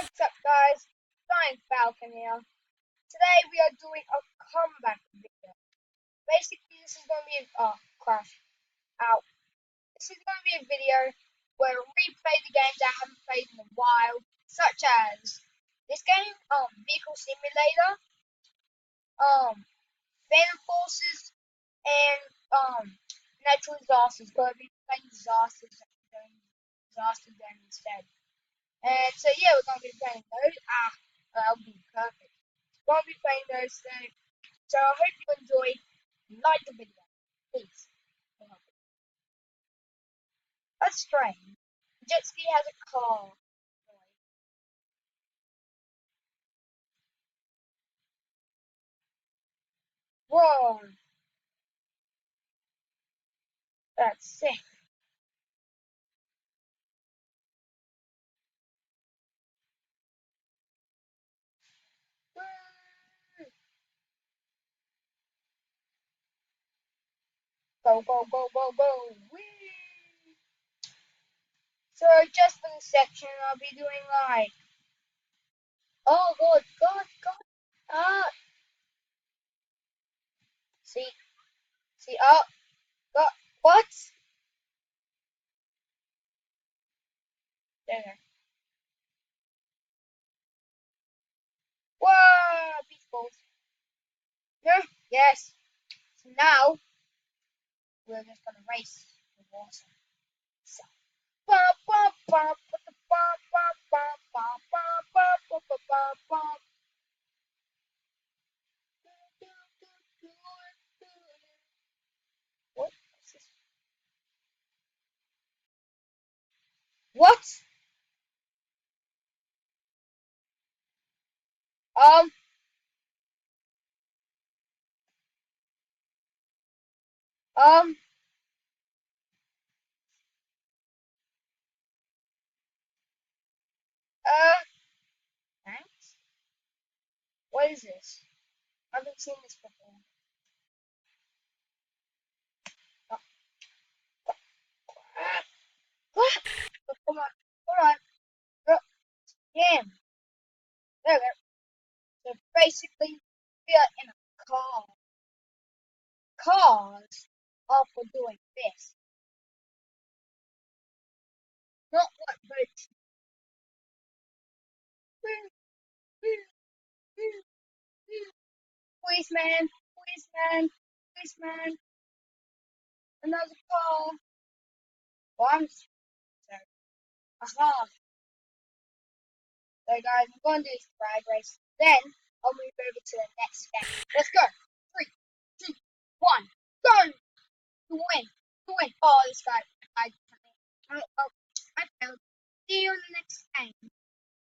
What's up, guys? Science Falcon here. Today we are doing a comeback video. Basically, this is going to be crash out. This is going to be a video where I replay the games I haven't played in a while, such as this game, Vehicle Simulator, Phantom Forces, and Natural Disasters. Going to be playing disasters and disaster game instead. And so yeah, we're going to be playing those. That'll be perfect. Won't be playing those things. So I hope you enjoyed. Like the video, please. That's strange. Jet ski has a car. Whoa, that's sick. Go, go, go, go, go. Whee! So just for the section, I'll be doing like, oh god, god, god. Ah, see, see, oh, god, what? There. Whoa, beach balls. Yeah, yes. So now we're just gonna race the water. So, bum, bum, bum, bum, bum, bum, bum, bum, bum, bum, bum, bum, bum. What? What? Um, um, uh, thanks. What is this? I haven't seen this before. Oh, come on, hold on. Oh, damn. There we go. So basically, we are in a car. Cars are for doing this. Not what boats. Policeman, policeman, policeman, another car. Well, I'm sorry. Aha. So guys, I'm going to do this drag race. Then I'll move over to the next game. Let's go. 3, 2, 1, go! To win. To win. Oh, this guy. I failed. See you in the next game.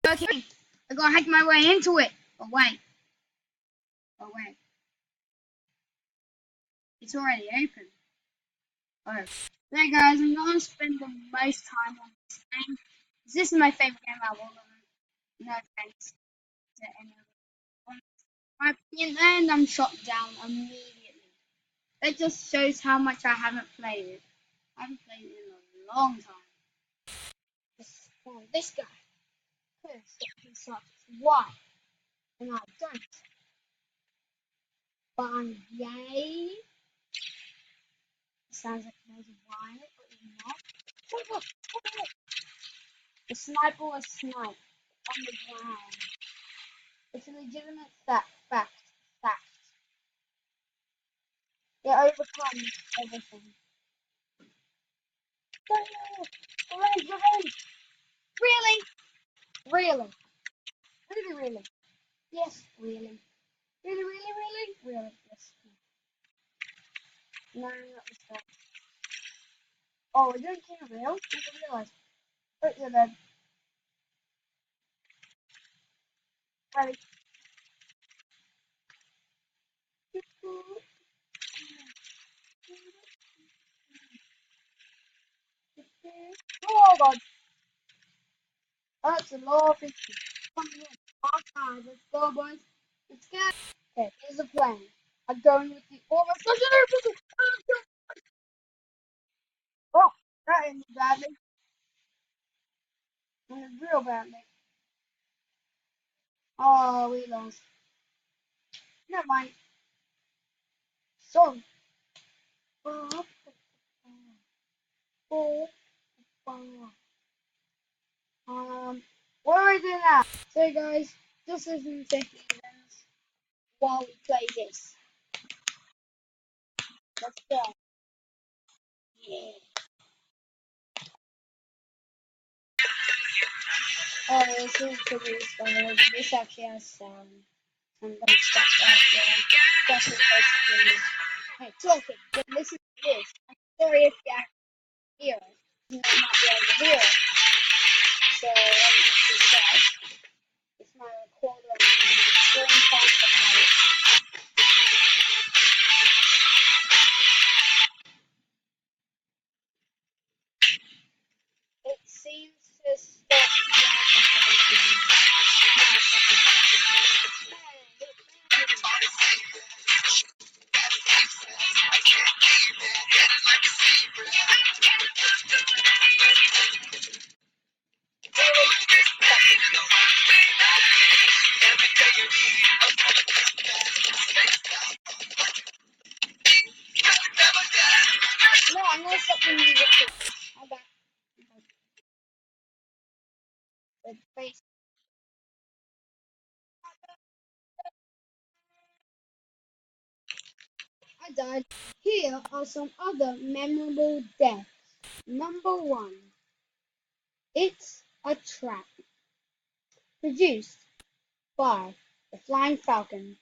Okay. I gotta hack my way into it. Oh wait. Oh wait. It's already open. Oh. There guys, I'm gonna spend the most time on this game. This is my favorite game I've ever. No offense to any other. My opinion, and I'm shot down immediately. That just shows how much I haven't played it. I haven't played it in a long time. This guy. Because he sucks. Why? And I don't. But yay. Sounds like there's a wire, but it's not. The sniper was sniped on the ground. It's a legitimate fact. Fact. It overcomes everything. No! Revenge! Revenge! Really? Really? Really? Yes, really. Really? Yes. No, not this guy. Oh, we're doing King of Real? I didn't realize. Oh, you're dead. Ready. Oh god. That's a lot of issues. Coming in. Outside. Let's go, boys. Let's go. Okay, here's the plan. I'm going with the oh oh, that ended badly. Ended real badly. Oh, we lost. Never mind. So, where is it at? So, guys, just listen to Heathens while we play this. Let's go. Yeah. Oh, this is pretty fun. This actually has sound. I'm gonna stop right there. Just in case it is. Hey, talking. But listen to this. I'm sorry if you can't hear it. You might not be able to hear it. So, let me just do that. It's my recorder and my screen time. It seems to stop working. No, I'm gonna stop the music. I got the face. I died. Here are some other memorable deaths. Number one, it's a trap. Produced by the Flying Falcon.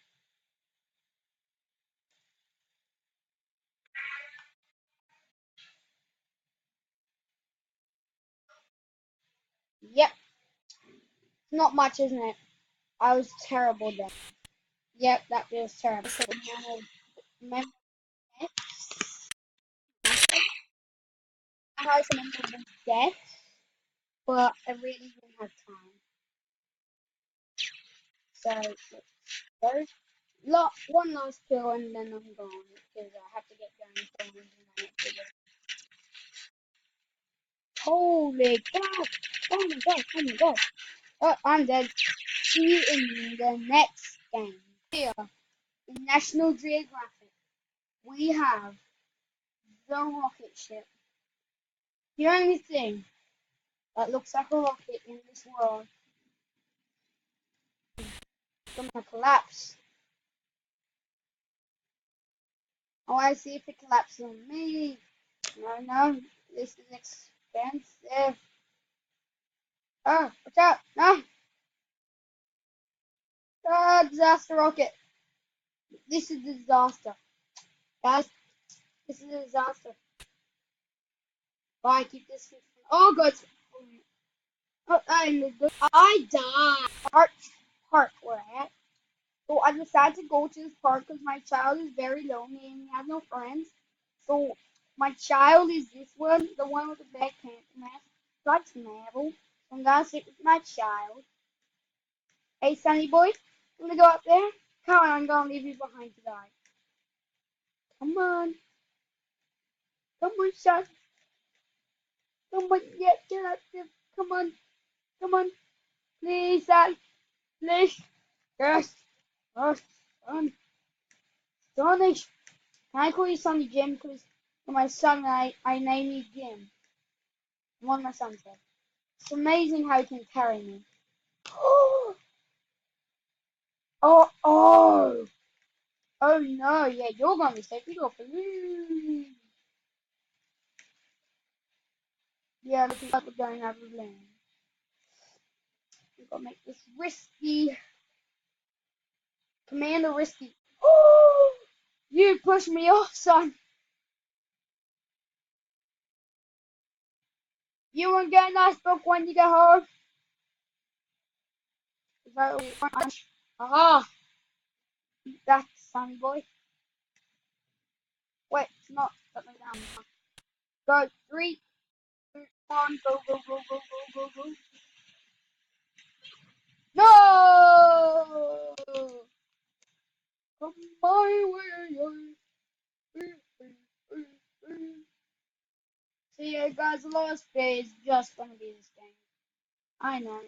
Yep, not much, isn't it? I was terrible then. Yep, that feels terrible. Memorable deaths. I had some memorable deaths, but I really didn't have time. So, let's go. One last kill and then I'm gone because I have to get going for 100 minutes. Holy crap! Oh my god! Oh my god! Oh, I'm dead. See you in the next game. Here, in National Geographic, we have the rocket ship. The only thing that looks like a rocket in this world is gonna collapse. Oh, I see if it collapses on me. No, no, this is expensive. Oh, watch out! No! Ah, disaster rocket. This is a disaster. Guys, this is a disaster. Bye, keep this. Oh, good. Oh, I died. Park we're at. So I decided to go to this park because my child is very lonely and he has no friends. So my child is this one, the one with the black pants mask. That's Marvel. So I'm gonna sit with my child. Hey, Sunny boy, you wanna go up there? Come on, I'm gonna leave you behind to die. Come on, come on, son. Come on, get up there. Come on, come on, please, son, please. Yes, yes, son, Sonny. Can I call you Sonny Jim? Because for my son, I name you Jim. One of my sons said. It's amazing how he can carry me. Oh, oh, oh no, yeah, you're gonna be safe. You go for you. Yeah, looks like we're going out of lane. We've got to make this risky. Commander risky. Oh, you pushed me off, son. You won't get a nice book when you get home. Aha, that's Sunny boy. Wait, it's not. Let me down. Go, 3, 2, 1, go, go, go, go, go, go, go. No! Come my way. So yeah, guys, the last day is just gonna be this game. I know.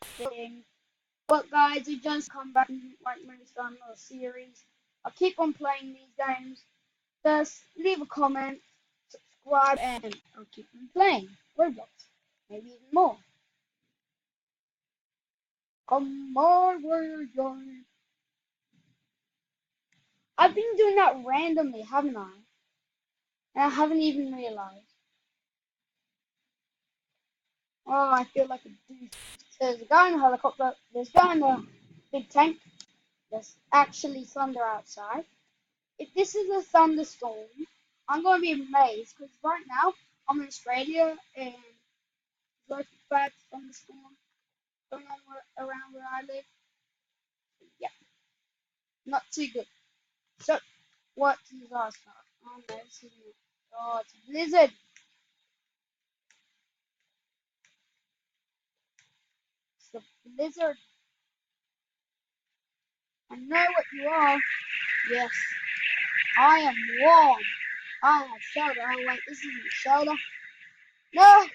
Thing. But guys, I just come back and like my son or series. I'll keep on playing these games. Just leave a comment, subscribe, and I'll keep on playing Roblox. Maybe even more. Come on, warrior. I've been doing that randomly, haven't I? And I haven't even realized. Oh, I feel like a douche. There's a guy in a helicopter. There's a guy in a big tank. There's actually thunder outside. If this is a thunderstorm, I'm going to be amazed because right now I'm in Australia and there's a bad thunderstorm going on around where I live. Yeah, not too good. So, what disaster? Oh no, this isn't it. Oh, it's a blizzard. It's a blizzard. I know what you are. Yes, I am warm. I have shelter. Oh wait, this isn't shelter. No!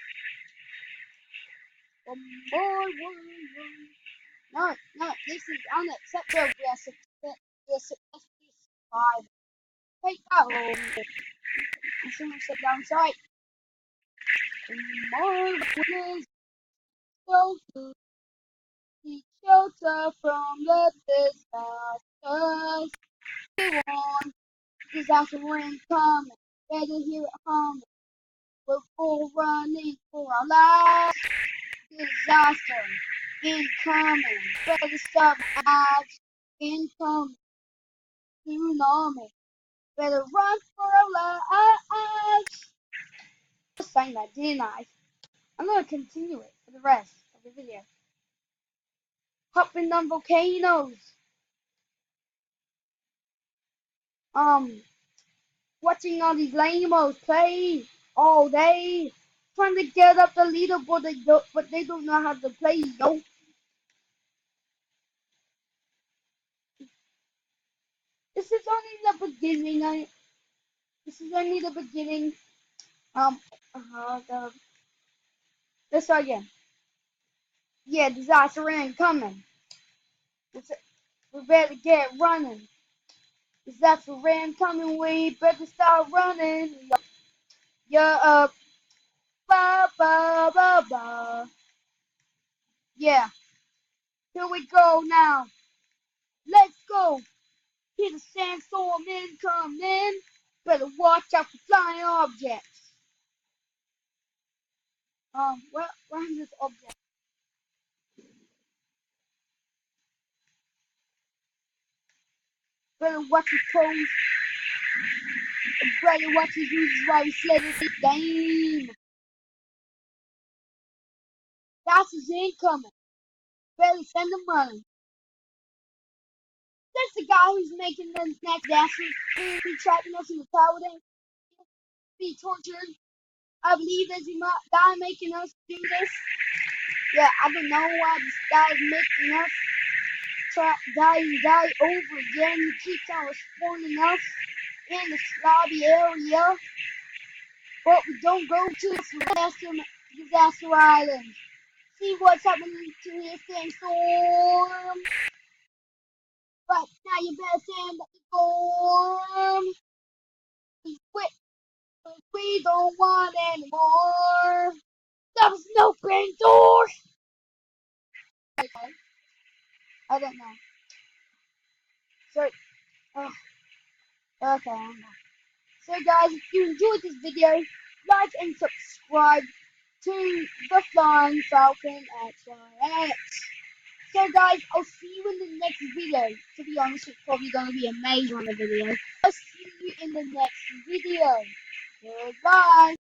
One more, no, no, this is unacceptable. We are successfully survived. Take that home. I shouldn't sit down sight. More winners go to seek shelter from the disasters. We want disaster when coming. Better hear it hum. We're all running for our lives. Disaster incoming. Better stop ads incoming. Tsunami. Better run for our lives. I sang that, didn't I? I'm gonna continue it for the rest of the video. Hopping on volcanoes. Um, watching all these lamos play all day. Trying to get up the leaderboard, but they don't know how to play, yo. This is only the beginning. This is only the beginning. Um, the, let's try again. Yeah, disaster incoming. We better get running. Disaster incoming. We better start running. Yeah, ba ba ba ba. Yeah, here we go now. Let's go. Hear the sandstorm incoming. Better watch out for flying objects. Where's this object? Better watch your toes. Better watch his uses while he slithers the game. That's his incoming. Better send the money. That's the guy who's making the next disaster. Be trapping us in the tower. Then be tortured. I believe there's a guy making us do this. Yeah, I don't know why this guy is making us die and die over again. He keeps on respawning us in the lobby area. But we don't go to disaster island. See what's happening to his sandstorm. But now you better stand at the storm. We don't want anymore. That was no open door. Okay. I don't know. So, oh, okay, I'm back. So guys, if you enjoyed this video, like and subscribe to the Flying Falcon XYX. So guys, I'll see you in the next video. To be honest, it's probably going to be a maze on the video. I'll see you in the next video. Goodbye.